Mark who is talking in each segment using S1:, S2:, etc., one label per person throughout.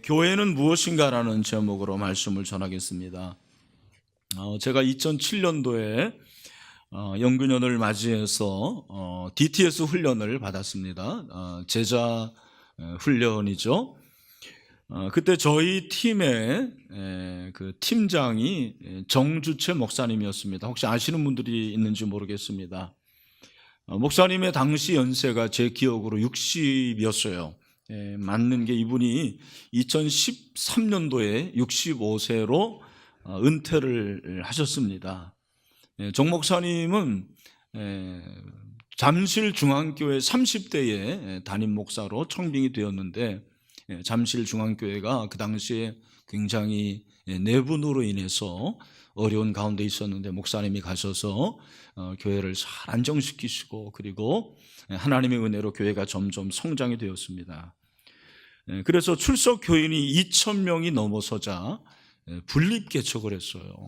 S1: 교회는 무엇인가라는 제목으로 말씀을 전하겠습니다. 제가 2007년도에 영균연을 맞이해서 DTS 훈련을 받았습니다. 제자 훈련이죠. 그때 저희 팀의 그 팀장이 정주채 목사님이었습니다. 혹시 아시는 분들이 있는지 모르겠습니다. 목사님의 당시 연세가 제 기억으로 60이었어요. 맞는 게 이분이 2013년도에 65세로 은퇴를 하셨습니다. 정 목사님은 잠실중앙교회 30대에 담임 목사로 청빙이 되었는데, 잠실중앙교회가 그 당시에 굉장히 내분으로 인해서 어려운 가운데 있었는데 목사님이 가셔서 교회를 잘 안정시키시고, 그리고 하나님의 은혜로 교회가 점점 성장이 되었습니다. 그래서 출석 교인이 2,000명이 넘어서자 분립개척을 했어요.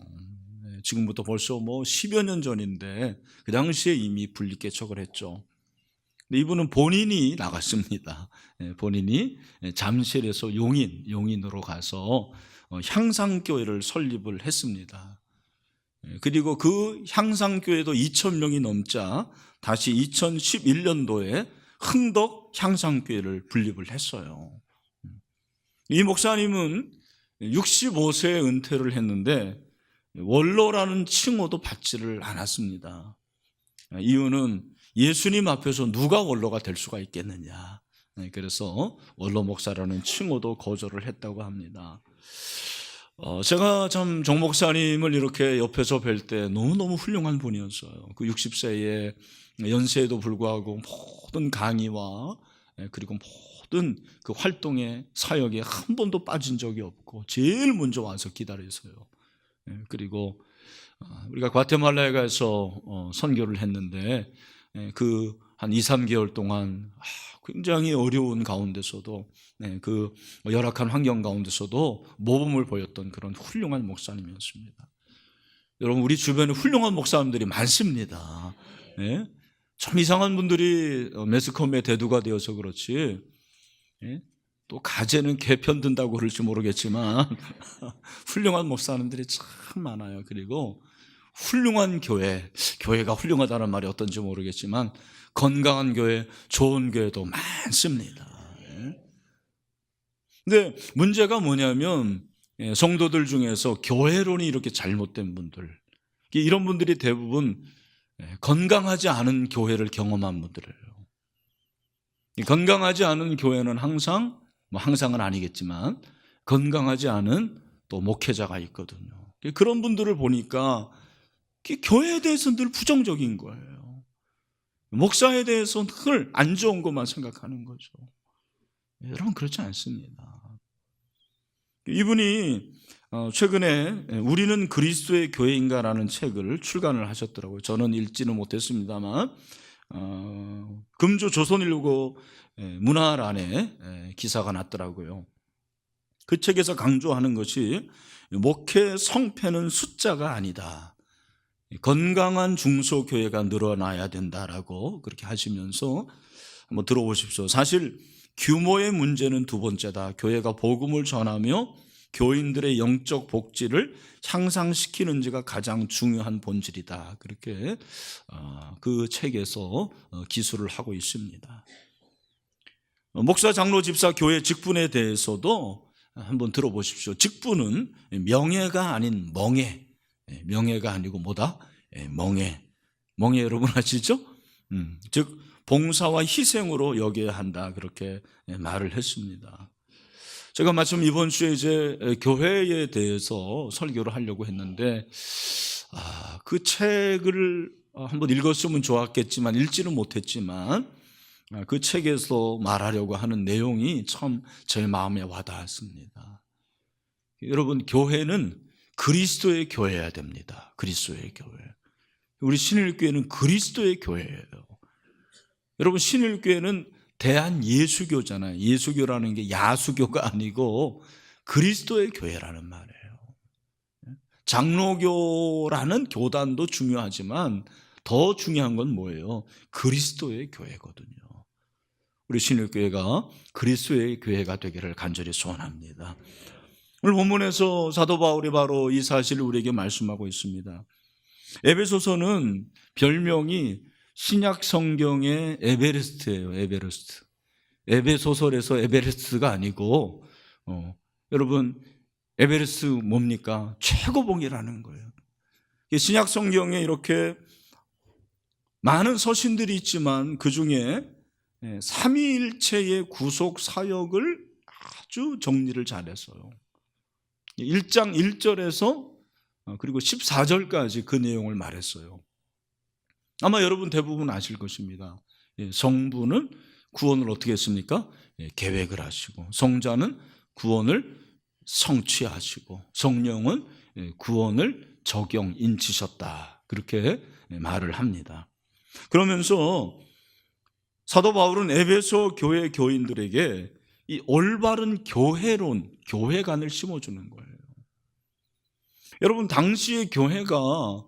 S1: 지금부터 벌써 10여 년 전인데 그 당시에 이미 분립개척을 했죠. 근데 이분은 본인이 나갔습니다. 본인이 잠실에서 용인으로 가서 향상교회를 설립을 했습니다. 그리고 그 향상교회도 2,000명이 넘자 다시 2011년도에 흥덕 향상교회를 분립을 했어요. 이 목사님은 65세에 은퇴를 했는데 원로라는 칭호도 받지를 않았습니다. 이유는 예수님 앞에서 누가 원로가 될 수가 있겠느냐. 그래서 원로 목사라는 칭호도 거절을 했다고 합니다. 제가 참 정 목사님을 이렇게 옆에서 뵐 때 너무너무 훌륭한 분이었어요. 그 60세의 연세에도 불구하고 모든 강의와 그리고 모든 그 활동의 사역에 한 번도 빠진 적이 없고 제일 먼저 와서 기다렸어요. 그리고 우리가 과테말라에 가서 선교를 했는데 그 한 2, 3개월 동안 굉장히 어려운 가운데서도 그 열악한 환경 가운데서도 모범을 보였던 그런 훌륭한 목사님이었습니다. 여러분, 우리 주변에 훌륭한 목사님들이 많습니다. 참 이상한 분들이 매스컴에 대두가 되어서 그렇지, 또 가재는 개 편든다고 그럴지 모르겠지만 훌륭한 목사님들이 참 많아요. 그리고 훌륭한 교회가 훌륭하다는 말이 어떤지 모르겠지만 건강한 교회, 좋은 교회도 많습니다. 근데 문제가 뭐냐면 성도들 중에서 교회론이 이렇게 잘못된 분들, 이런 분들이 대부분 건강하지 않은 교회를 경험한 분들이에요. 건강하지 않은 교회는 항상은 아니겠지만 건강하지 않은 또 목회자가 있거든요. 그런 분들을 보니까 교회에 대해서 늘 부정적인 거예요. 목사에 대해서 늘 안 좋은 것만 생각하는 거죠. 여러분, 그렇지 않습니다. 이분이 최근에 우리는 그리스도의 교회인가라는 책을 출간을 하셨더라고요. 저는 읽지는 못했습니다만 금주 조선일보 문화란에 기사가 났더라고요. 그 책에서 강조하는 것이 목회 성패는 숫자가 아니다. 건강한 중소교회가 늘어나야 된다라고 그렇게 하시면서 한번 들어보십시오. 사실 규모의 문제는 두 번째다. 교회가 복음을 전하며 교인들의 영적 복지를 향상시키는지가 가장 중요한 본질이다. 그렇게 그 책에서 기술을 하고 있습니다. 목사, 장로, 집사, 교회 직분에 대해서도 한번 들어보십시오. 직분은 명예가 아닌 멍해. 명예가 아니고 뭐다? 멍해. 멍해 여러분 아시죠? 즉 봉사와 희생으로 여겨야 한다. 그렇게 말을 했습니다. 제가 마침 이번 주에 이제 교회에 대해서 설교를 하려고 했는데 그 책을 한번 읽었으면 좋았겠지만 읽지는 못했지만 그 책에서 말하려고 하는 내용이 참 제 마음에 와닿았습니다. 여러분, 교회는 그리스도의 교회여야 됩니다. 그리스도의 교회. 우리 신일교회는 그리스도의 교회예요. 여러분, 신일교회는 대한예수교잖아요. 예수교라는 게 야수교가 아니고 그리스도의 교회라는 말이에요. 장로교라는 교단도 중요하지만 더 중요한 건 뭐예요? 그리스도의 교회거든요. 우리 신일교회가 그리스도의 교회가 되기를 간절히 소원합니다. 오늘 본문에서 사도 바울이 바로 이 사실을 우리에게 말씀하고 있습니다. 에베소서는 별명이 신약 성경의 에베레스트예요. 에베레스트. 에베소설에서 에베레스트가 아니고 여러분 에베레스트 뭡니까? 최고봉이라는 거예요. 신약 성경에 이렇게 많은 서신들이 있지만 그중에 삼위일체의 구속 사역을 아주 정리를 잘했어요. 1장 1절에서 그리고 14절까지 그 내용을 말했어요. 아마 여러분 대부분 아실 것입니다. 성부는 구원을 어떻게 했습니까? 계획을 하시고, 성자는 구원을 성취하시고, 성령은 구원을 적용, 인치셨다. 그렇게 말을 합니다. 그러면서 사도 바울은 에베소 교회 교인들에게 이 올바른 교회론, 교회관을 심어주는 거예요. 여러분, 당시의 교회가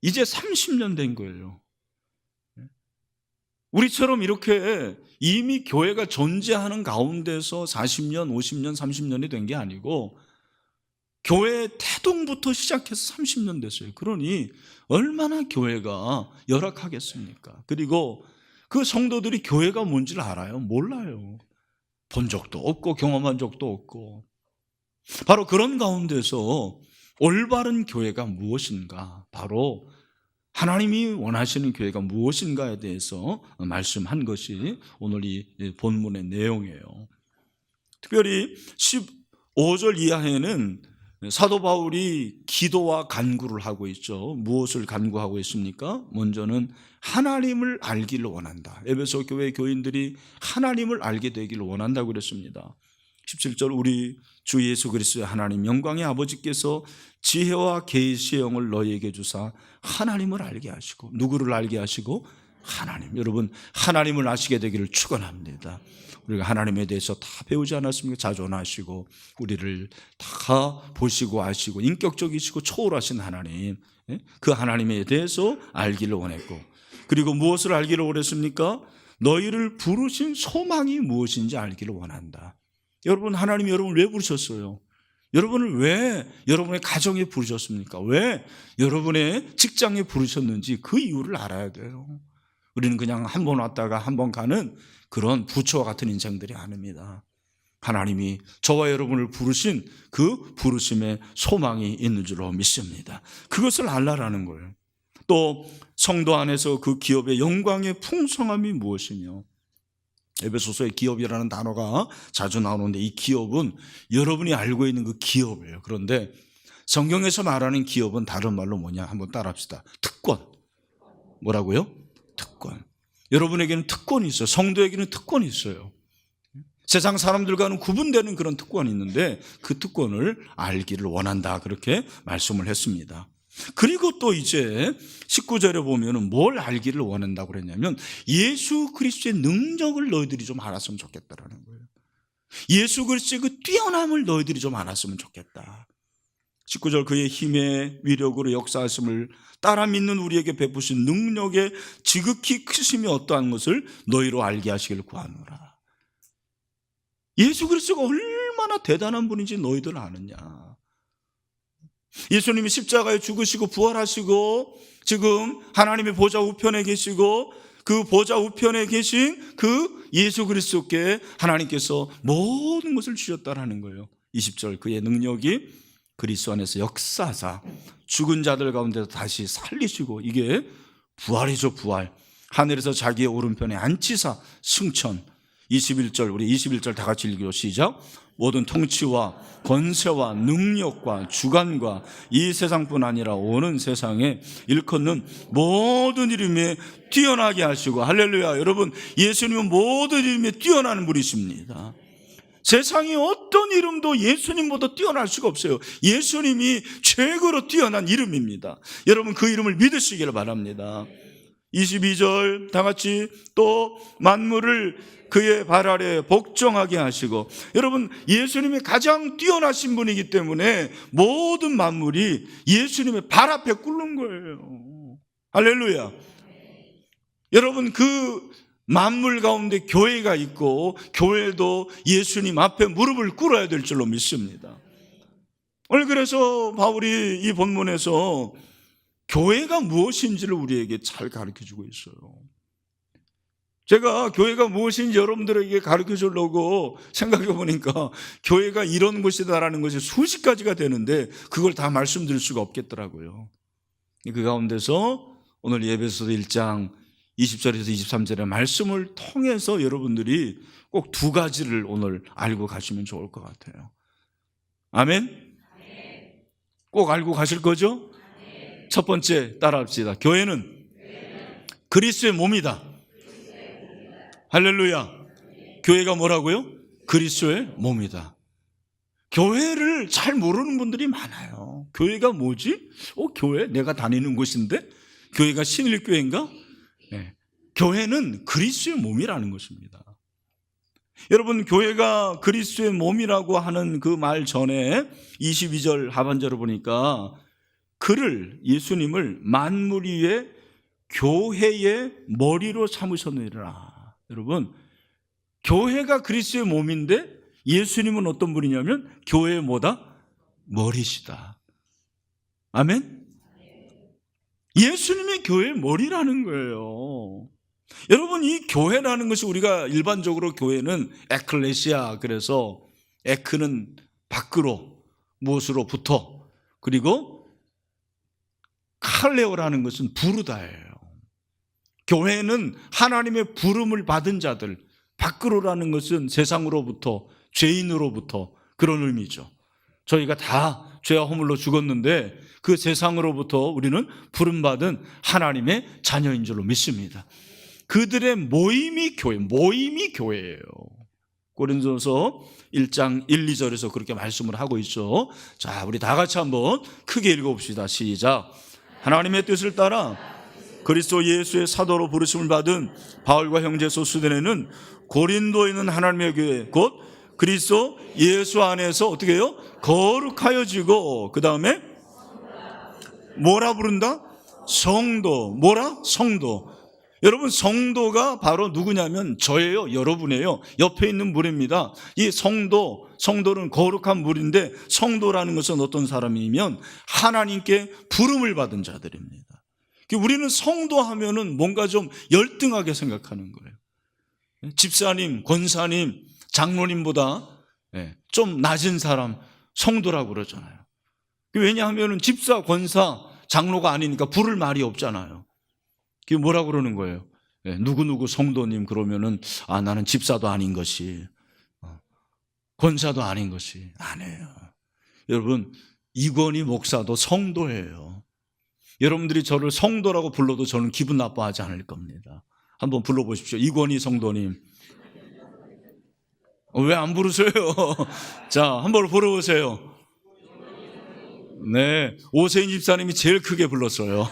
S1: 이제 30년 된 거예요. 우리처럼 이렇게 이미 교회가 존재하는 가운데서 40년, 50년, 30년이 된 게 아니고 교회의 태동부터 시작해서 30년 됐어요. 그러니 얼마나 교회가 열악하겠습니까? 그리고 그 성도들이 교회가 뭔지를 알아요? 몰라요. 본 적도 없고 경험한 적도 없고. 바로 그런 가운데서 올바른 교회가 무엇인가? 바로 하나님이 원하시는 교회가 무엇인가에 대해서 말씀한 것이 오늘 이 본문의 내용이에요. 특별히 15절 이하에는 사도 바울이 기도와 간구를 하고 있죠. 무엇을 간구하고 있습니까? 먼저는 하나님을 알기를 원한다. 에베소 교회 교인들이 하나님을 알게 되기를 원한다고 그랬습니다. 17절 우리 주 예수 그리스도의 하나님 영광의 아버지께서 지혜와 계시의 영을 너희에게 주사 하나님을 알게 하시고, 누구를 알게 하시고? 하나님. 여러분, 하나님을 아시게 되기를 축원합니다. 우리가 하나님에 대해서 다 배우지 않았습니까? 자존하시고 우리를 다 보시고 아시고 인격적이시고 초월하신 하나님, 그 하나님에 대해서 알기를 원했고, 그리고 무엇을 알기를 원했습니까? 너희를 부르신 소망이 무엇인지 알기를 원한다. 여러분, 하나님이 여러분을 왜 부르셨어요? 여러분을 왜 여러분의 가정에 부르셨습니까? 왜 여러분의 직장에 부르셨는지 그 이유를 알아야 돼요. 우리는 그냥 한 번 왔다가 한 번 가는 그런 부처와 같은 인생들이 아닙니다. 하나님이 저와 여러분을 부르신 그 부르심에 소망이 있는 줄로 믿습니다. 그것을 알라라는 거예요. 또 성도 안에서 그 기업의 영광의 풍성함이 무엇이며, 에베소서의 기업이라는 단어가 자주 나오는데 이 기업은 여러분이 알고 있는 그 기업이에요. 그런데 성경에서 말하는 기업은 다른 말로 뭐냐? 한번 따라합시다. 특권. 뭐라고요? 특권. 여러분에게는 특권이 있어요. 성도에게는 특권이 있어요. 세상 사람들과는 구분되는 그런 특권이 있는데 그 특권을 알기를 원한다. 그렇게 말씀을 했습니다. 그리고 또 이제 19절에 보면은 뭘 알기를 원한다고 그랬냐면 예수 그리스도의 능력을 너희들이 좀 알았으면 좋겠다라는 거예요. 예수 그리스도의 그 뛰어남을 너희들이 좀 알았으면 좋겠다. 19절 그의 힘의 위력으로 역사하심을 따라 믿는 우리에게 베푸신 능력의 지극히 크심이 어떠한 것을 너희로 알게 하시길 구하노라. 예수 그리스도가 얼마나 대단한 분인지 너희들 아느냐. 예수님이 십자가에 죽으시고 부활하시고 지금 하나님의 보좌 우편에 계시고 그 보좌 우편에 계신 그 예수 그리스도께 하나님께서 모든 것을 주셨다라는 거예요. 20절 그의 능력이 그리스도 안에서 역사하사 죽은 자들 가운데서 다시 살리시고, 이게 부활이죠. 부활. 하늘에서 자기의 오른편에 앉히사 승천. 21절 우리 21절 다 같이 읽기로 시작. 모든 통치와 권세와 능력과 주관과 이 세상뿐 아니라 오는 세상에 일컫는 모든 이름에 뛰어나게 하시고, 할렐루야. 여러분, 예수님은 모든 이름에 뛰어나는 분이십니다. 세상에 어떤 이름도 예수님보다 뛰어날 수가 없어요. 예수님이 최고로 뛰어난 이름입니다. 여러분, 그 이름을 믿으시기를 바랍니다. 22절 다 같이 또 만물을 그의 발 아래 복종하게 하시고, 여러분, 예수님이 가장 뛰어나신 분이기 때문에 모든 만물이 예수님의 발 앞에 꿇는 거예요. 할렐루야. 여러분, 그 만물 가운데 교회가 있고 교회도 예수님 앞에 무릎을 꿇어야 될 줄로 믿습니다. 오늘 그래서 바울이 이 본문에서 교회가 무엇인지를 우리에게 잘 가르쳐주고 있어요. 제가 교회가 무엇인지 여러분들에게 가르쳐주려고 생각해 보니까 교회가 이런 곳이다라는 것이 수십 가지가 되는데 그걸 다 말씀드릴 수가 없겠더라고요. 그 가운데서 오늘 에베소서 1장 20절에서 23절의 말씀을 통해서 여러분들이 꼭 두 가지를 오늘 알고 가시면 좋을 것 같아요. 아멘? 꼭 알고 가실 거죠? 첫 번째 따라합시다. 교회는 그리스도의 몸이다. 할렐루야. 교회가 뭐라고요? 그리스도의 몸이다. 교회를 잘 모르는 분들이 많아요. 교회가 뭐지? 교회? 내가 다니는 곳인데? 교회가 신일교회인가? 네. 교회는 그리스도의 몸이라는 것입니다. 여러분, 교회가 그리스도의 몸이라고 하는 그 말 전에 22절 하반절을 보니까 그를, 예수님을 만물 위에 교회의 머리로 삼으셨느니라. 여러분, 교회가 그리스도의 몸인데 예수님은 어떤 분이냐면 교회의 뭐다? 머리시다. 아멘? 예수님이 교회의 머리라는 거예요. 여러분, 이 교회라는 것이 우리가 일반적으로 교회는 에클레시아, 그래서 에크는 밖으로, 무엇으로부터, 그리고 칼레오라는 것은 부르다예요. 교회는 하나님의 부름을 받은 자들, 밖으로라는 것은 세상으로부터, 죄인으로부터, 그런 의미죠. 저희가 다 죄와 허물로 죽었는데 그 세상으로부터 우리는 부름받은 하나님의 자녀인 줄로 믿습니다. 그들의 모임이 교회예요. 고린도서 1장 1, 2절에서 그렇게 말씀을 하고 있죠. 자, 우리 다 같이 한번 크게 읽어봅시다. 시작. 하나님의 뜻을 따라 그리스도 예수의 사도로 부르심을 받은 바울과 형제 소수대는 고린도에 있는 하나님의 교회, 곧 그리스도 예수 안에서 어떻게 해요? 거룩하여지고, 그 다음에 뭐라 부른다? 성도. 뭐라? 성도. 여러분, 성도가 바로 누구냐면 저예요, 여러분이에요. 옆에 있는 분입니다. 이 성도는 거룩한 물인데, 성도라는 것은 어떤 사람이면 하나님께 부름을 받은 자들입니다. 우리는 성도 하면은 뭔가 좀 열등하게 생각하는 거예요. 집사님, 권사님, 장로님보다 좀 낮은 사람 성도라고 그러잖아요. 왜냐하면 집사, 권사, 장로가 아니니까 부를 말이 없잖아요. 그게 뭐라고 그러는 거예요? 누구누구 성도님 그러면은 나는 집사도 아닌 것이, 권사도 아닌 것이 아니에요. 여러분, 이건희 목사도 성도예요. 여러분들이 저를 성도라고 불러도 저는 기분 나빠하지 않을 겁니다. 한번 불러보십시오. 이건희 성도님. 왜 안 부르세요? 자, 한번 불러보세요. 네, 오세인 집사님이 제일 크게 불렀어요.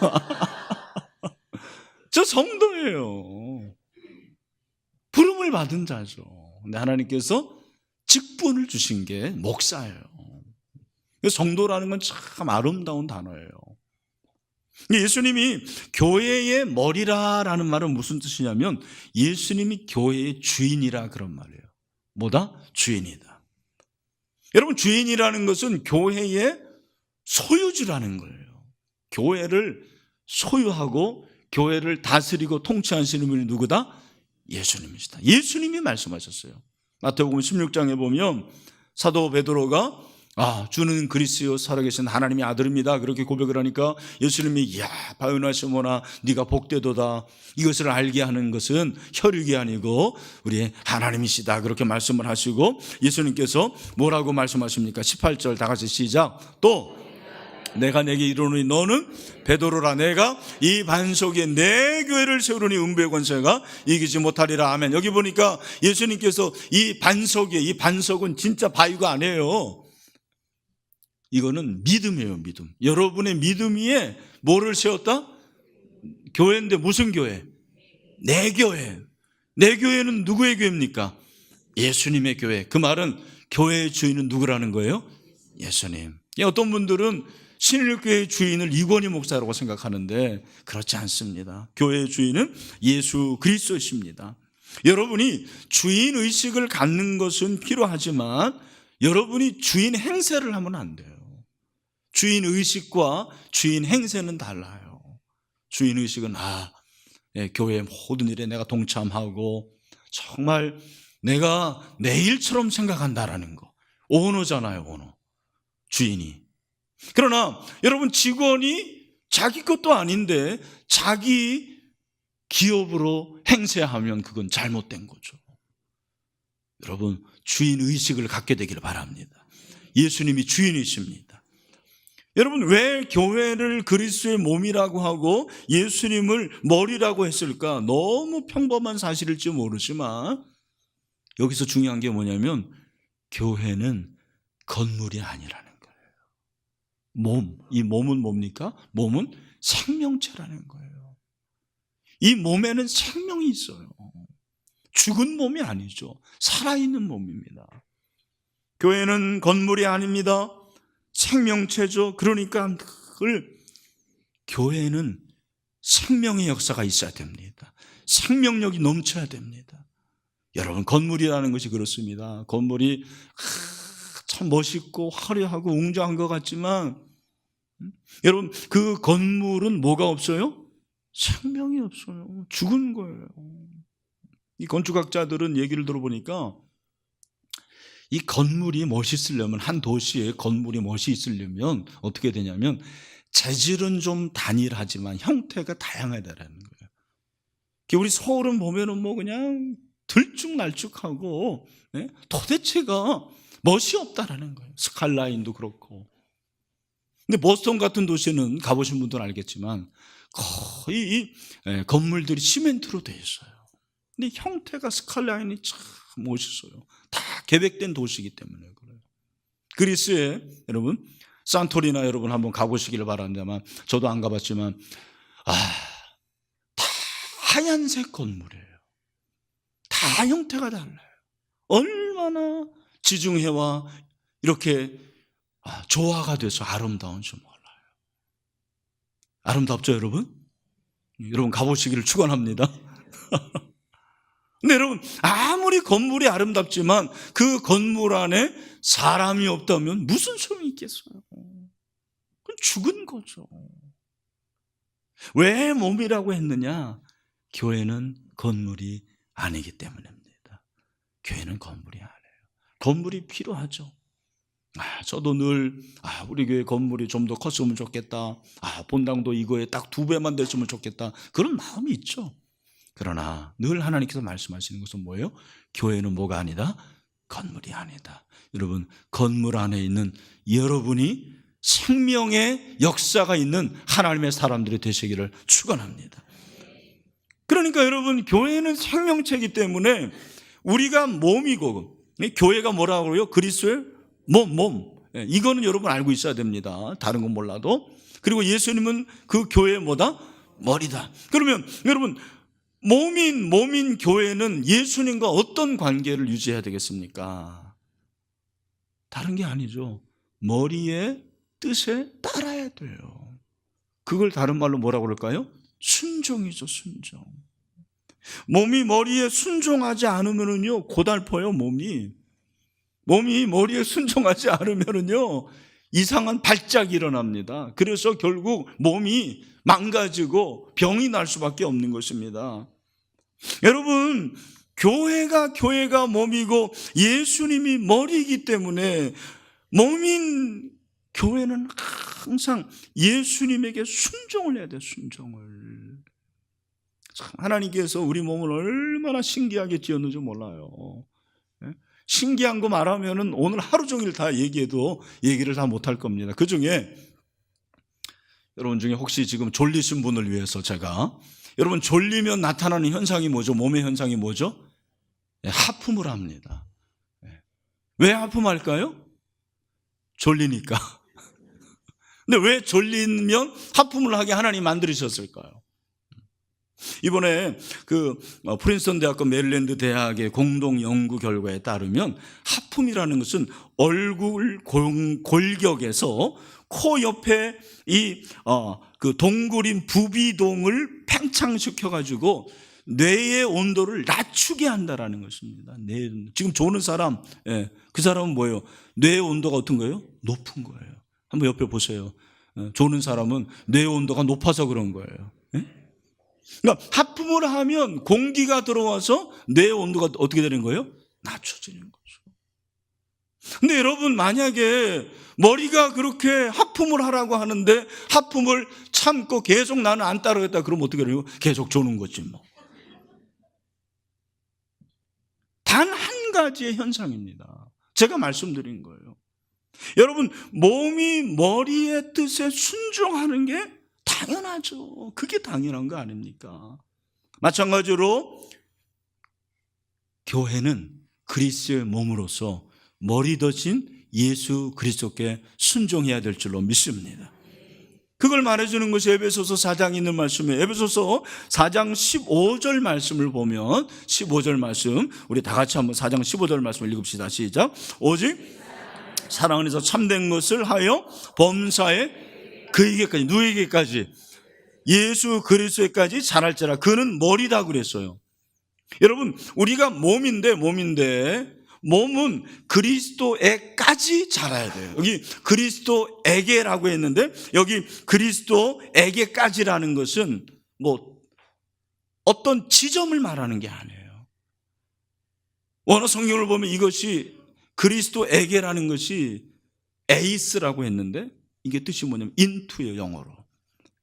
S1: 저 성도예요. 부름을 받은 자죠. 근데 하나님께서 직분을 주신 게 목사예요. 성도라는 건 참 아름다운 단어예요. 예수님이 교회의 머리라라는 말은 무슨 뜻이냐면 예수님이 교회의 주인이라 그런 말이에요. 뭐다? 주인이다. 여러분, 주인이라는 것은 교회의 소유주라는 거예요. 교회를 소유하고 교회를 다스리고 통치하시는 분이 누구다? 예수님이시다. 예수님이 말씀하셨어요. 마태복음 16장에 보면 사도 베드로가 주는 그리스도 살아계신 하나님의 아들입니다, 그렇게 고백을 하니까 예수님이 바요나 시몬아, 네가 복되도다. 이것을 알게 하는 것은 혈육이 아니고 우리 하나님이시다, 그렇게 말씀을 하시고 예수님께서 뭐라고 말씀하십니까? 18절 다 같이 시작. 또 내가 내게 이르노니 너는 베드로라. 내가 이 반석에 내 교회를 세우려니 음부의 권세가 이기지 못하리라. 아멘. 여기 보니까 예수님께서 이 반석은 진짜 바위가 아니에요. 이거는 믿음이에요, 믿음. 여러분의 믿음 위에 뭐를 세웠다? 교회인데 무슨 교회? 내 교회. 내 교회는 누구의 교회입니까? 예수님의 교회. 그 말은 교회의 주인은 누구라는 거예요? 예수님. 어떤 분들은 신일교회의 주인을 이건희 목사라고 생각하는데 그렇지 않습니다. 교회의 주인은 예수 그리스도이십니다. 여러분이 주인 의식을 갖는 것은 필요하지만 여러분이 주인 행세를 하면 안 돼요. 주인 의식과 주인 행세는 달라요. 주인 의식은 교회 모든 일에 내가 동참하고 정말 내가 내 일처럼 생각한다라는 거. 오너잖아요, 오너. 주인이. 그러나 여러분, 직원이 자기 것도 아닌데 자기 기업으로 행세하면 그건 잘못된 거죠. 여러분, 주인 의식을 갖게 되기를 바랍니다. 예수님이 주인이십니다. 여러분, 왜 교회를 그리스도의 몸이라고 하고 예수님을 머리라고 했을까? 너무 평범한 사실일지 모르지만 여기서 중요한 게 뭐냐면 교회는 건물이 아니라는 거예요. 몸, 이 몸은 뭡니까? 몸은 생명체라는 거예요. 이 몸에는 생명이 있어요. 죽은 몸이 아니죠. 살아있는 몸입니다. 교회는 건물이 아닙니다. 생명체죠. 그러니까 교회는 생명의 역사가 있어야 됩니다. 생명력이 넘쳐야 됩니다. 여러분, 건물이라는 것이 그렇습니다. 건물이 참 멋있고 화려하고 웅장한 것 같지만 여러분, 그 건물은 뭐가 없어요? 생명이 없어요. 죽은 거예요. 이 건축학자들은 얘기를 들어보니까 이 건물이 멋있으려면, 한 도시에 건물이 멋있으려면 어떻게 되냐면 재질은 좀 단일하지만 형태가 다양하다라는 거예요. 우리 서울은 보면은 뭐 그냥 들쭉날쭉하고 도대체가 멋이 없다라는 거예요. 스카이라인도 그렇고. 근데 보스턴 같은 도시는 가보신 분들은 알겠지만 거의 이 건물들이 시멘트로 되어 있어요. 근데 형태가 스카이라인이 참 멋있어요. 다 계획된 도시이기 때문에 그래요. 그리스에 여러분 산토리나 여러분 한번 가보시기를 바랍니다만, 저도 안 가봤지만 다 하얀색 건물이에요. 다 형태가 달라요. 얼마나 지중해와 이렇게 조화가 돼서 아름다운지 몰라요. 아름답죠, 여러분? 여러분 가보시기를 축원합니다. 근데 여러분, 아무리 건물이 아름답지만 그 건물 안에 사람이 없다면 무슨 소용이 있겠어요? 그건 죽은 거죠. 왜 몸이라고 했느냐? 교회는 건물이 아니기 때문입니다. 교회는 건물이 아니에요. 건물이 필요하죠. 저도 늘 우리 교회 건물이 좀 더 컸으면 좋겠다. 본당도 이거에 딱 2배만 됐으면 좋겠다. 그런 마음이 있죠. 그러나 늘 하나님께서 말씀하시는 것은 뭐예요? 교회는 뭐가 아니다? 건물이 아니다. 여러분, 건물 안에 있는 여러분이 생명의 역사가 있는 하나님의 사람들이 되시기를 축원합니다. 그러니까 여러분, 교회는 생명체이기 때문에 우리가 몸이고, 교회가 뭐라고 그래요? 그리스도의 몸. 이거는 여러분 알고 있어야 됩니다. 다른 건 몰라도. 그리고 예수님은 그 교회의 뭐다? 머리다. 그러면 여러분, 몸인 교회는 예수님과 어떤 관계를 유지해야 되겠습니까? 다른 게 아니죠. 머리의 뜻에 따라야 돼요. 그걸 다른 말로 뭐라고 그럴까요? 순종이죠, 순종. 몸이 머리에 순종하지 않으면은요, 고달퍼요, 몸이 머리에 순종하지 않으면은요, 이상한 발작이 일어납니다. 그래서 결국 몸이 망가지고 병이 날 수밖에 없는 것입니다. 여러분, 교회가 몸이고 예수님이 머리이기 때문에 몸인 교회는 항상 예수님에게 순종을 해야 돼요. 순종을. 하나님께서 우리 몸을 얼마나 신기하게 지었는지 몰라요. 신기한 거 말하면은 오늘 하루 종일 다 얘기해도 얘기를 다 못할 겁니다. 그 중에 여러분 중에 혹시 지금 졸리신 분을 위해서 제가, 여러분 졸리면 나타나는 현상이 뭐죠? 몸의 현상이 뭐죠? 하품을 합니다. 왜 하품할까요? 졸리니까. 근데 왜 졸리면 하품을 하게 하나님 만드셨을까요? 이번에 프린스턴 대학과 메릴랜드 대학의 공동 연구 결과에 따르면 하품이라는 것은 얼굴 골격에서 코 옆에 이 동굴인 부비동을 팽창시켜 가지고 뇌의 온도를 낮추게 한다라는 것입니다. 지금 조는 사람, 그 사람은 뭐예요? 뇌의 온도가 어떤 거예요? 높은 거예요. 한번 옆에 보세요. 조는 사람은 뇌의 온도가 높아서 그런 거예요. 그러니까 하품을 하면 공기가 들어와서 뇌의 온도가 어떻게 되는 거예요? 낮춰지는 거죠. 근데 여러분, 만약에 머리가 그렇게 하품을 하라고 하는데 하품을 참고 계속 나는 안 따르겠다 그러면 어떻게 해요? 계속 조는 거지 뭐. 단 한 가지의 현상입니다. 제가 말씀드린 거예요. 여러분, 몸이 머리의 뜻에 순종하는 게 당연하죠. 그게 당연한 거 아닙니까? 마찬가지로 교회는 그리스도의 몸으로서 머리 대신 예수 그리스도께 순종해야 될 줄로 믿습니다. 그걸 말해주는 것이 에베소서 4장에 있는 말씀이에요. 에베소서 4장 15절 말씀을 보면 15절 말씀, 우리 다 같이 한번 4장 15절 말씀을 읽읍시다. 시작. 오직 사랑 안에서 참된 것을 하여 범사에 그에게까지, 누구에게까지? 예수 그리스도에까지 자랄지라. 그는 머리다 그랬어요. 여러분, 우리가 몸인데 몸은 그리스도에까지 자라야 돼요. 여기 그리스도에게라고 했는데 여기 그리스도에게까지라는 것은 뭐 어떤 지점을 말하는 게 아니에요. 원어 성경을 보면 이것이 그리스도에게라는 것이 에이스라고 했는데 이게 뜻이 뭐냐면 인투예요, 영어로.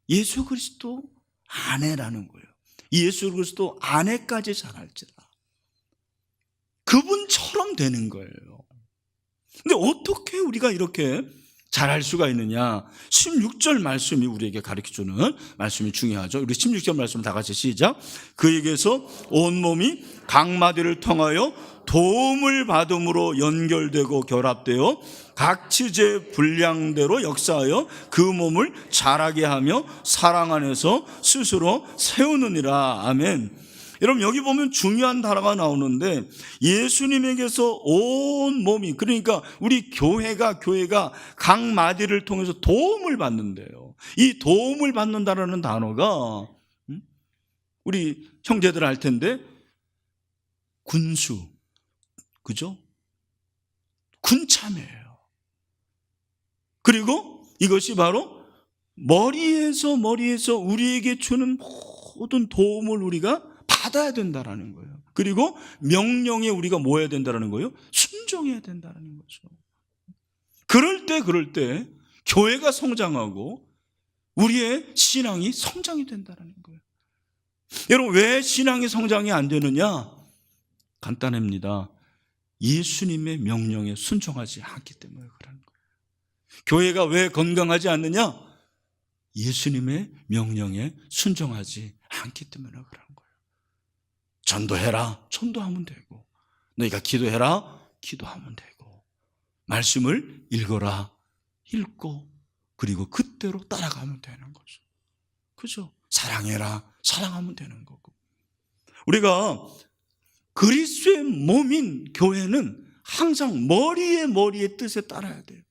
S1: 예수 그리스도 안에라는 거예요. 예수 그리스도 안에까지 자랄지라. 그분처럼 되는 거예요. 근데 어떻게 우리가 이렇게 잘할 수가 있느냐? 16절 말씀이 우리에게 가르쳐주는 말씀이 중요하죠. 우리 16절 말씀 다 같이 시작. 그에게서 온몸이 각 마디를 통하여 도움을 받음으로 연결되고 결합되어 각 치재 분량대로 역사하여 그 몸을 자라게 하며 사랑 안에서 스스로 세우느니라. 아멘. 여러분, 여기 보면 중요한 단어가 나오는데 예수님에게서 온 몸이, 그러니까 우리 교회가 각 마디를 통해서 도움을 받는데요. 이 도움을 받는다라는 단어가 우리 형제들 알 텐데 군수, 그죠? 군참이에요. 그리고 이것이 바로 머리에서 우리에게 주는 모든 도움을 우리가 받아야 된다라는 거예요. 그리고 명령에 우리가 뭐 해야 된다라는 거예요? 순종해야 된다라는 거죠. 그럴 때 교회가 성장하고 우리의 신앙이 성장이 된다라는 거예요. 여러분, 왜 신앙이 성장이 안 되느냐? 간단합니다. 예수님의 명령에 순종하지 않기 때문에 그런 거예요. 교회가 왜 건강하지 않느냐? 예수님의 명령에 순종하지 않기 때문에 그런 거예요. 전도해라, 전도하면 되고, 너희가 기도해라, 기도하면 되고, 말씀을 읽어라, 읽고, 그리고 그때로 따라가면 되는 거죠. 그죠? 사랑해라, 사랑하면 되는 거고. 우리가 그리스도의 몸인 교회는 항상 머리의 뜻에 따라야 돼요.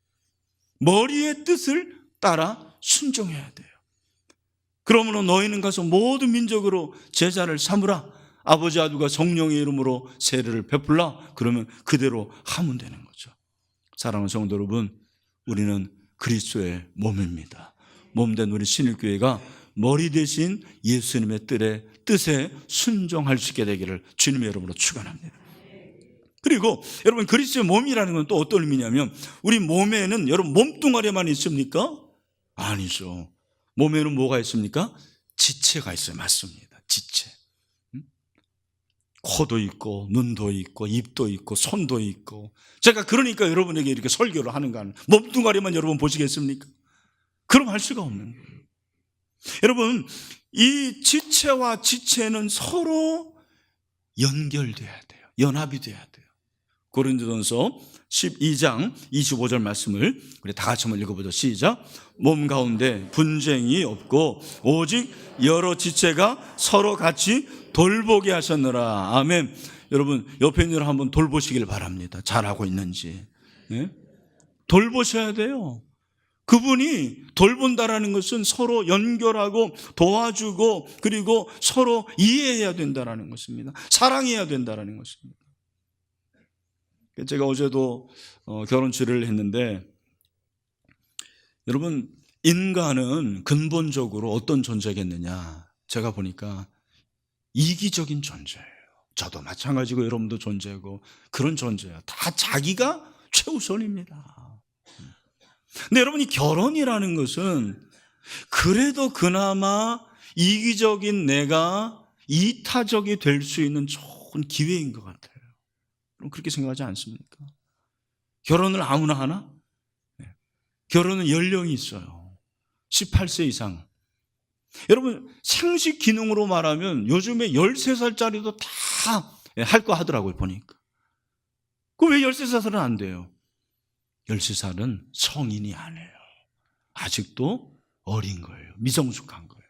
S1: 머리의 뜻을 따라 순종해야 돼요. 그러므로 너희는 가서 모든 민족으로 제자를 삼으라. 아버지, 아들과 성령의 이름으로 세례를 베풀라. 그러면 그대로 하면 되는 거죠. 사랑하는 성도 여러분, 우리는 그리스도의 몸입니다. 몸된 우리 신일교회가 머리 대신 예수님의 뜻에 순종할 수 있게 되기를 주님의 이름으로 축원합니다. 그리고 여러분, 그리스도의 몸이라는 건 또 어떤 의미냐면 우리 몸에는 여러분 몸뚱아리만 있습니까? 아니죠. 몸에는 뭐가 있습니까? 지체가 있어요. 맞습니다. 지체. 코도 있고 눈도 있고 입도 있고 손도 있고. 제가 그러니까 여러분에게 이렇게 설교를 하는 거 아니에요. 몸뚱아리만 여러분 보시겠습니까? 그럼 할 수가 없는 거예요. 여러분, 이 지체와 지체는 서로 연결돼야 돼요. 연합이 돼야 돼요. 고린도전서 12장 25절 말씀을 우리 다 같이 한번 읽어보죠. 시작. 몸 가운데 분쟁이 없고 오직 여러 지체가 서로 같이 돌보게 하셨느라. 아멘. 여러분, 옆에 있는 일 한번 돌보시길 바랍니다. 잘하고 있는지. 네? 돌보셔야 돼요. 그분이 돌본다라는 것은 서로 연결하고 도와주고 그리고 서로 이해해야 된다라는 것입니다. 사랑해야 된다라는 것입니다. 제가 어제도 결혼치를 했는데, 여러분, 인간은 근본적으로 어떤 존재겠느냐? 제가 보니까 이기적인 존재예요. 저도 마찬가지고 여러분도 존재고 그런 존재예요. 다 자기가 최우선입니다. 근데 여러분이 결혼이라는 것은 그래도 그나마 이기적인 내가 이타적이 될 수 있는 좋은 기회인 것 같아요. 그럼 그렇게 생각하지 않습니까? 결혼을 아무나 하나? 결혼은 연령이 있어요. 18세 이상. 여러분, 생식 기능으로 말하면 요즘에 13살짜리도 다 할 거 하더라고요, 보니까. 그럼 왜 13살은 안 돼요? 13살은 성인이 아니에요. 아직도 어린 거예요. 미성숙한 거예요.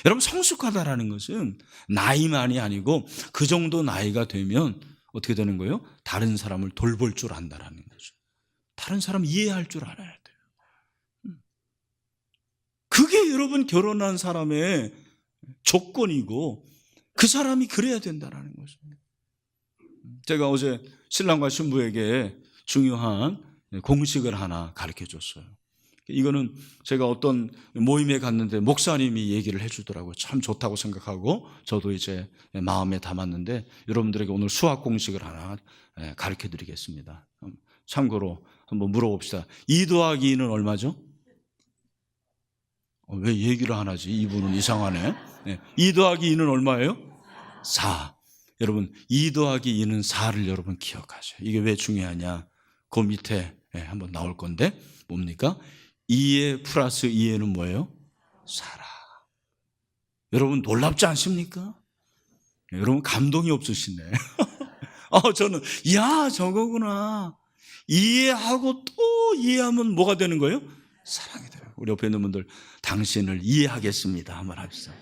S1: 여러분, 성숙하다라는 것은 나이만이 아니고 그 정도 나이가 되면 어떻게 되는 거예요? 다른 사람을 돌볼 줄 안다라는 거죠. 다른 사람 이해할 줄 알아야 돼요. 그게 여러분 결혼한 사람의 조건이고 그 사람이 그래야 된다라는 것입니다. 제가 어제 신랑과 신부에게 중요한 공식을 하나 가르쳐 줬어요. 이거는 제가 어떤 모임에 갔는데 목사님이 얘기를 해주더라고요. 참 좋다고 생각하고 저도 이제 마음에 담았는데 여러분들에게 오늘 수학 공식을 하나 가르쳐 드리겠습니다. 참고로 한번 물어봅시다. 2 더하기 2는 얼마죠? 왜 얘기를 안 하지? 이분은 이상하네. 2 더하기 2는 얼마예요? 4. 여러분, 2 더하기 2는 4를 여러분 기억하세요. 이게 왜 중요하냐? 그 밑에 한번 나올 건데 뭡니까? 2에 플러스 2에는 뭐예요? 4라. 여러분 놀랍지 않습니까? 여러분 감동이 없으시네. 저는 야 저거구나. 이해하고 또 이해하면 뭐가 되는 거예요? 사랑이 돼요. 우리 옆에 있는 분들 당신을 이해하겠습니다 한번 합시다.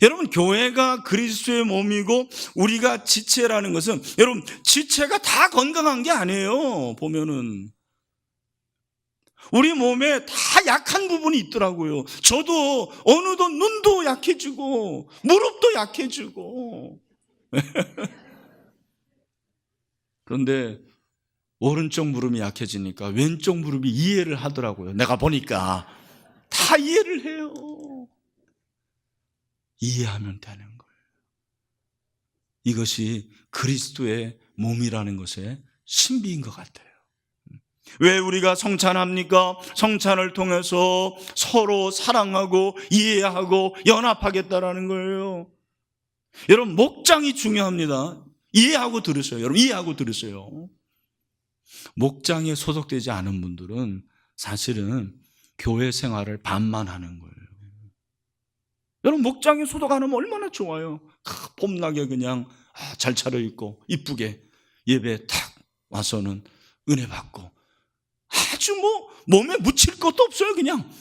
S1: 여러분, 교회가 그리스도의 몸이고 우리가 지체라는 것은, 여러분, 지체가 다 건강한 게 아니에요. 보면은 우리 몸에 다 약한 부분이 있더라고요. 저도 어느덧 눈도 약해지고 무릎도 약해지고. 그런데 오른쪽 무릎이 약해지니까 왼쪽 무릎이 이해를 하더라고요. 내가 보니까 다 이해를 해요. 이해하면 되는 거예요. 이것이 그리스도의 몸이라는 것의 신비인 것 같아요. 왜 우리가 성찬합니까? 성찬을 통해서 서로 사랑하고 이해하고 연합하겠다라는 거예요. 여러분, 목장이 중요합니다. 이해하고 들으세요. 여러분, 이해하고 들으세요. 목장에 소속되지 않은 분들은 사실은 교회 생활을 반만 하는 거예요. 여러분, 목장에 소속 안 하면 얼마나 좋아요. 봄나게 그냥 잘 차려입고 이쁘게 예배 탁 와서는 은혜 받고 아주 몸에 묻힐 것도 없어요. 그냥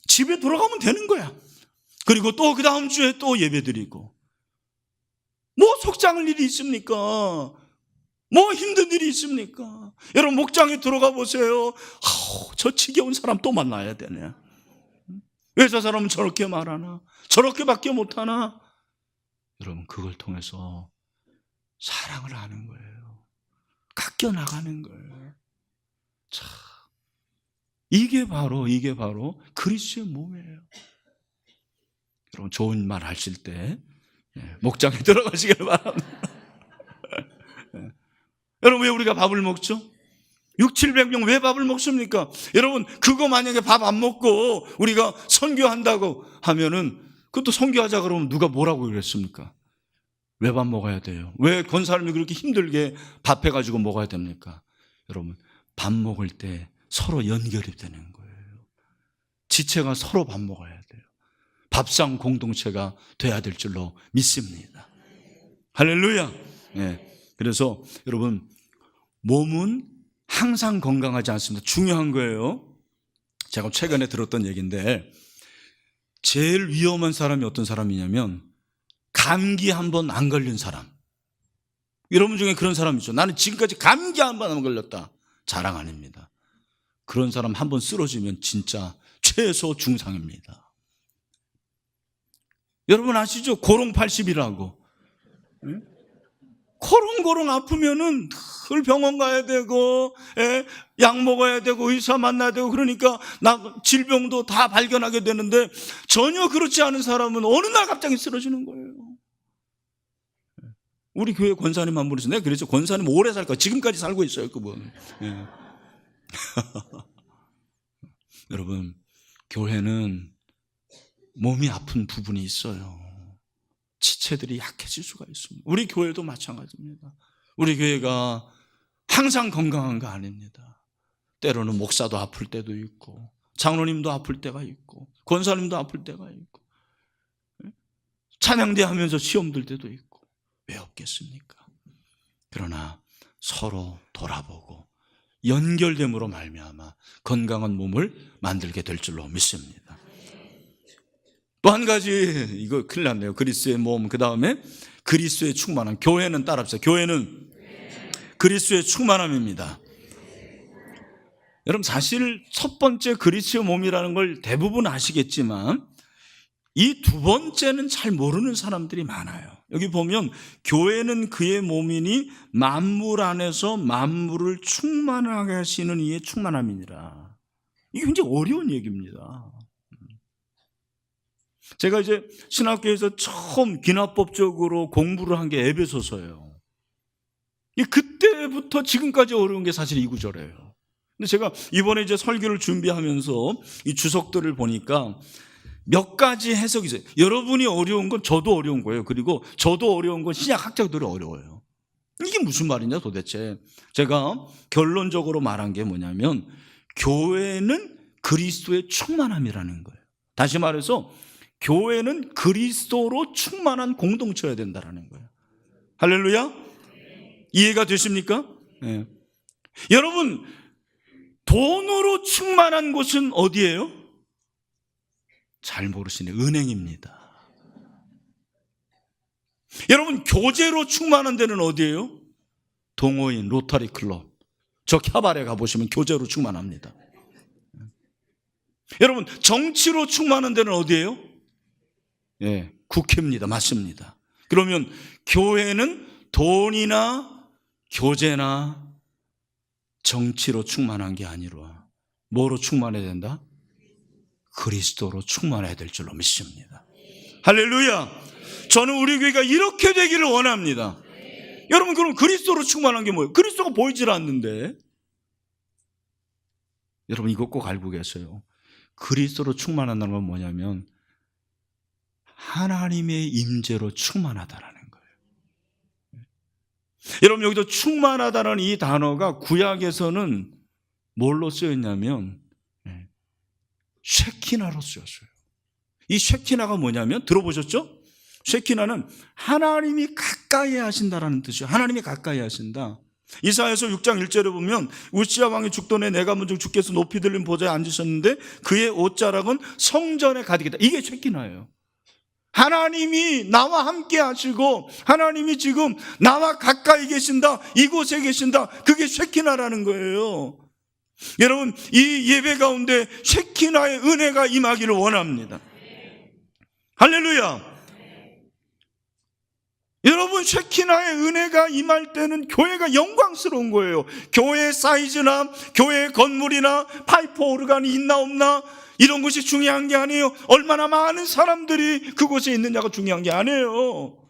S1: 집에 들어가면 되는 거야. 그리고 또 그 다음 주에 또 예배 드리고 속장을 일이 있습니까? 힘든 일이 있습니까? 여러분, 목장에 들어가 보세요. 저 지겨운 사람 또 만나야 되네. 왜 저 사람은 저렇게 말하나? 저렇게밖에 못하나? 여러분, 그걸 통해서 사랑을 하는 거예요. 깎여 나가는 거예요. 참, 이게 바로 그리스도의 몸이에요. 여러분, 좋은 말 하실 때 목장에 들어가시길 바랍니다. 여러분, 왜 우리가 밥을 먹죠? 600~700명 왜 밥을 먹습니까? 여러분, 그거 만약에 밥 안 먹고 우리가 선교한다고 하면은, 그것도 선교하자 그러면 누가 뭐라고 그랬습니까? 왜 밥 먹어야 돼요? 왜 권사님이 그렇게 힘들게 밥 해가지고 먹어야 됩니까? 여러분, 밥 먹을 때 서로 연결이 되는 거예요. 지체가 서로 밥 먹어야 돼요. 밥상 공동체가 돼야 될 줄로 믿습니다. 할렐루야. 그래서 여러분, 몸은 항상 건강하지 않습니다. 중요한 거예요. 제가 최근에 들었던 얘기인데, 제일 위험한 사람이 어떤 사람이냐면 감기 한 번 안 걸린 사람. 여러분 중에 그런 사람 있죠. 나는 지금까지 감기 한 번 안 걸렸다. 자랑 아닙니다. 그런 사람 한 번 쓰러지면 진짜 최소 중상입니다. 여러분 아시죠? 고롱 80이라고. 고롱고롱 아프면은 늘 병원 가야 되고, 약 먹어야 되고, 의사 만나야 되고, 그러니까 질병도 다 발견하게 되는데, 전혀 그렇지 않은 사람은 어느 날 갑자기 쓰러지는 거예요. 우리 교회 권사님 한 분 있어요. 내가 그랬죠. 권사님 오래 살 거야. 지금까지 살고 있어요, 그분. 여러분, 교회는 몸이 아픈 부분이 있어요. 지체들이 약해질 수가 있습니다. 우리 교회도 마찬가지입니다. 우리 교회가 항상 건강한 거 아닙니다. 때로는 목사도 아플 때도 있고, 장로님도 아플 때가 있고, 권사님도 아플 때가 있고, 찬양대 하면서 시험 들 때도 있고, 왜 없겠습니까? 그러나 서로 돌아보고 연결됨으로 말미암아 건강한 몸을 만들게 될 줄로 믿습니다. 또 한 가지, 이거 큰일 났네요. 그리스도의 몸, 그 다음에 그리스도의 충만함. 교회는 따라합시다. 교회는 그리스도의 충만함입니다. 여러분 사실 첫 번째 그리스도의 몸이라는 걸 대부분 아시겠지만 이 두 번째는 잘 모르는 사람들이 많아요. 여기 보면 교회는 그의 몸이니 만물 안에서 만물을 충만하게 하시는 이의 충만함이니라. 이게 굉장히 어려운 얘기입니다. 제가 이제 신학교에서 처음 기납법적으로 공부를 한 게 에베소서예요. 그때부터 지금까지 어려운 게 사실 이 구절이에요. 근데 제가 이번에 이제 설교를 준비하면서 이 주석들을 보니까 몇 가지 해석이 있어요. 여러분이 어려운 건 저도 어려운 거예요. 그리고 저도 어려운 건 신약 학자들이 어려워요. 이게 무슨 말이냐 도대체. 제가 결론적으로 말한 게 뭐냐면 교회는 그리스도의 충만함이라는 거예요. 다시 말해서 교회는 그리스도로 충만한 공동체여야 된다는 거예요. 할렐루야? 이해가 되십니까? 네. 여러분, 돈으로 충만한 곳은 어디예요? 잘 모르시네. 은행입니다. 여러분, 교제로 충만한 데는 어디예요? 동호인, 로터리 클럽. 저 캬바레 가보시면 교제로 충만합니다. 여러분, 정치로 충만한 데는 어디예요? 예, 국회입니다. 맞습니다. 그러면 교회는 돈이나 교제나 정치로 충만한 게 아니라 뭐로 충만해야 된다? 그리스도로 충만해야 될 줄로 믿습니다. 할렐루야. 저는 우리 교회가 이렇게 되기를 원합니다. 여러분, 그럼 그리스도로 충만한 게 뭐예요? 그리스도가 보이질 않는데. 여러분, 이거 꼭 알고 계세요. 그리스도로 충만한다는 건 뭐냐면 하나님의 임재로 충만하다라는 거예요. 여러분, 여기서 충만하다는 이 단어가 구약에서는 뭘로 쓰였냐면 쉐키나로 쓰였어요. 이 쉐키나가 뭐냐면 들어보셨죠? 쉐키나는 하나님이 가까이 하신다라는 뜻이에요. 하나님이 가까이 하신다. 이사야서 6장 1절에 보면 우시야 왕이 죽던에 내가 먼저 주께서 높이 들린 보좌에 앉으셨는데 그의 옷자락은 성전에 가득이다. 이게 쉐키나예요. 하나님이 나와 함께 하시고 하나님이 지금 나와 가까이 계신다, 이곳에 계신다. 그게 쉐키나라는 거예요. 여러분, 이 예배 가운데 쉐키나의 은혜가 임하기를 원합니다. 할렐루야. 여러분, 쉐키나의 은혜가 임할 때는 교회가 영광스러운 거예요. 교회 사이즈나 교회 건물이나 파이프 오르간이 있나 없나 이런 것이 중요한 게 아니에요. 얼마나 많은 사람들이 그곳에 있느냐가 중요한 게 아니에요.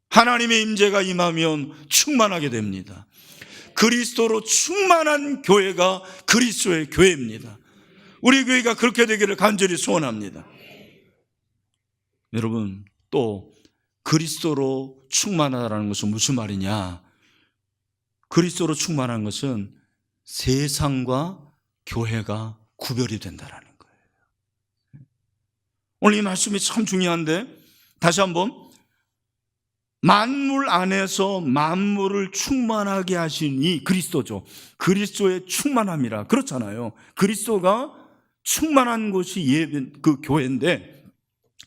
S1: 하나님의 임재가 임하면 충만하게 됩니다. 그리스도로 충만한 교회가 그리스도의 교회입니다. 우리 교회가 그렇게 되기를 간절히 소원합니다. 여러분, 또 그리스도로 충만하다는 것은 무슨 말이냐? 그리스도로 충만한 것은 세상과 교회가 구별이 된다는 거예요. 오늘 이 말씀이 참 중요한데 다시 한번, 만물 안에서 만물을 충만하게 하신 이 그리스도죠. 그리스도의 충만함이라 그렇잖아요. 그리스도가 충만한 곳이 그 교회인데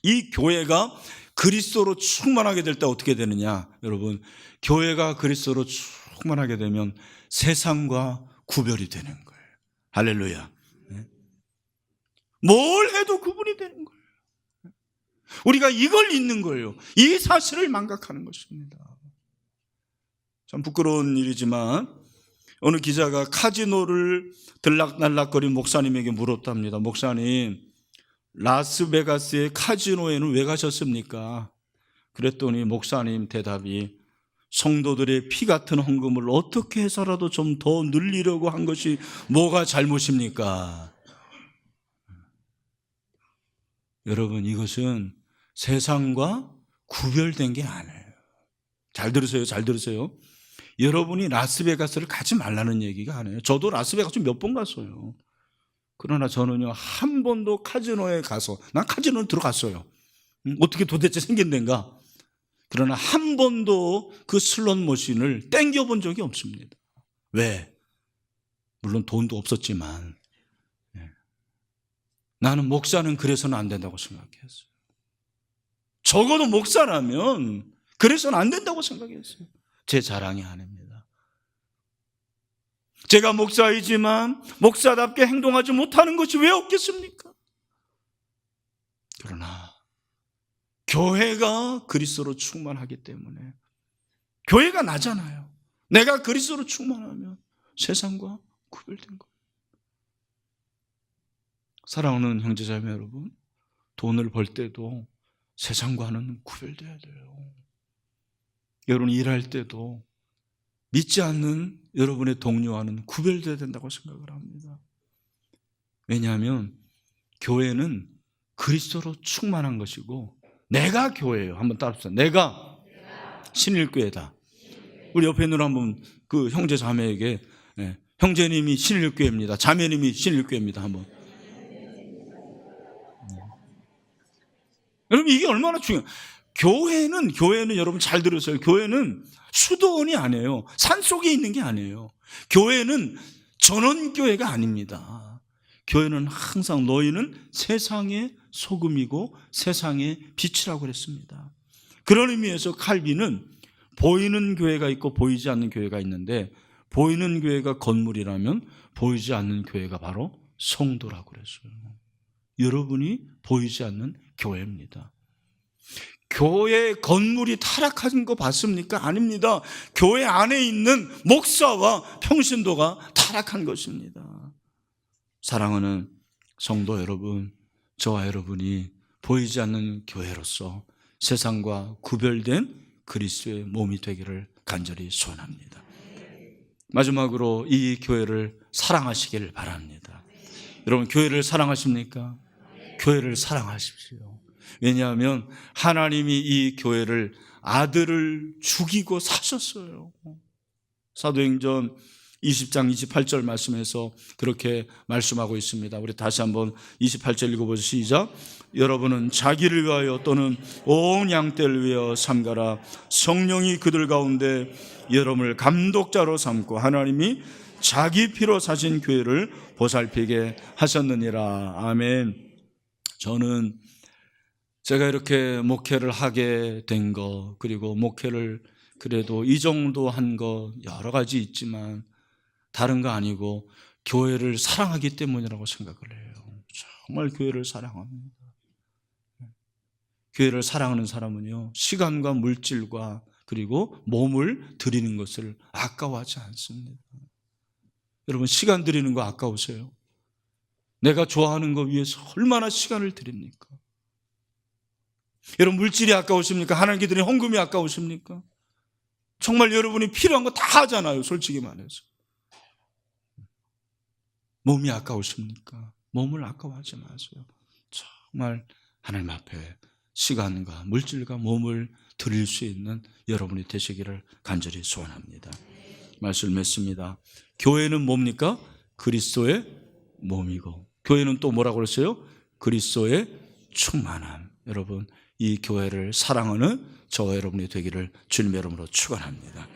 S1: 이 교회가 그리스도로 충만하게 될 때 어떻게 되느냐? 여러분, 교회가 그리스도로 충만하게 되면 세상과 구별이 되는 거예요. 할렐루야. 뭘 해도 구분이 되는 거예요. 우리가 이걸 잊는 거예요. 이 사실을 망각하는 것입니다. 참 부끄러운 일이지만 어느 기자가 카지노를 들락날락거린 목사님에게 물었답니다. 목사님, 라스베가스의 카지노에는 왜 가셨습니까? 그랬더니 목사님 대답이 성도들의 피 같은 헌금을 어떻게 해서라도 좀 더 늘리려고 한 것이 뭐가 잘못입니까? 여러분, 이것은 세상과 구별된 게 아니에요. 잘 들으세요. 잘 들으세요. 여러분이 라스베가스를 가지 말라는 얘기가 아니에요. 저도 라스베가스 몇 번 갔어요. 그러나 저는요, 한 번도 카지노에 가서, 난 카지노에 들어갔어요. 어떻게 도대체 생긴 데인가? 그러나 한 번도 그 슬롯 머신을 땡겨본 적이 없습니다. 왜? 물론 돈도 없었지만 나는 목사는 그래서는 안 된다고 생각했어요. 적어도 목사라면 그래서는 안 된다고 생각했어요. 제 자랑이 아닙니다. 제가 목사이지만 목사답게 행동하지 못하는 것이 왜 없겠습니까? 그러나 교회가 그리스도로 충만하기 때문에, 교회가 나잖아요. 내가 그리스도로 충만하면 세상과 구별된 거예요. 사랑하는 형제자매 여러분, 돈을 벌 때도 세상과는 구별돼야 돼요. 여러분 일할 때도 믿지 않는 여러분의 동료와는 구별돼야 된다고 생각을 합니다. 왜냐하면 교회는 그리스도로 충만한 것이고 내가 교회예요. 한번 따라합시다. 내가 신일교회다. 우리 옆에 있는 한번 그 형제 자매에게 형제님이 신일교회입니다. 자매님이 신일교회입니다. 한번. 여러분 이게 얼마나 중요해요. 교회는 여러분 잘 들으세요. 교회는 수도원이 아니에요. 산속에 있는 게 아니에요. 교회는 전원교회가 아닙니다. 교회는 항상 너희는 세상의 소금이고 세상의 빛이라고 그랬습니다. 그런 의미에서 칼빈은 보이는 교회가 있고 보이지 않는 교회가 있는데, 보이는 교회가 건물이라면 보이지 않는 교회가 바로 성도라고 그랬어요. 여러분이 보이지 않는 교회입니다. 교회 건물이 타락한 거 봤습니까? 아닙니다. 교회 안에 있는 목사와 평신도가 타락한 것입니다. 사랑하는 성도 여러분, 저와 여러분이 보이지 않는 교회로서 세상과 구별된 그리스도의 몸이 되기를 간절히 소원합니다. 마지막으로 이 교회를 사랑하시길 바랍니다. 여러분 교회를 사랑하십니까? 교회를 사랑하십시오. 왜냐하면 하나님이 이 교회를 아들을 죽이고 사셨어요. 사도행전 20장 28절 말씀에서 그렇게 말씀하고 있습니다. 우리 다시 한번 28절 읽어보죠. 시작. 여러분은 자기를 위하여 또는 온 양떼를 위하여 삼가라. 성령이 그들 가운데 여러분을 감독자로 삼고 하나님이 자기 피로 사신 교회를 보살피게 하셨느니라. 아멘. 저는 제가 이렇게 목회를 하게 된 거, 그리고 목회를 그래도 이 정도 한 거 여러 가지 있지만 다른 거 아니고 교회를 사랑하기 때문이라고 생각을 해요. 정말 교회를 사랑합니다. 교회를 사랑하는 사람은요, 시간과 물질과 그리고 몸을 드리는 것을 아까워하지 않습니다. 여러분 시간 드리는 거 아까우세요? 내가 좋아하는 거 위해서 얼마나 시간을 드립니까? 여러분 물질이 아까우십니까? 하나님께 드린 헌금이 아까우십니까? 정말 여러분이 필요한 거 다 하잖아요. 솔직히 말해서. 몸이 아까우십니까? 몸을 아까워하지 마세요. 정말 하나님 앞에 시간과 물질과 몸을 드릴 수 있는 여러분이 되시기를 간절히 소원합니다. 말씀을 맺습니다. 교회는 뭡니까? 그리스도의 몸이고, 교회는 또 뭐라고 그랬어요? 그리스도의 충만함. 여러분 이 교회를 사랑하는 저와 여러분이 되기를 주님의 이름으로 축원합니다.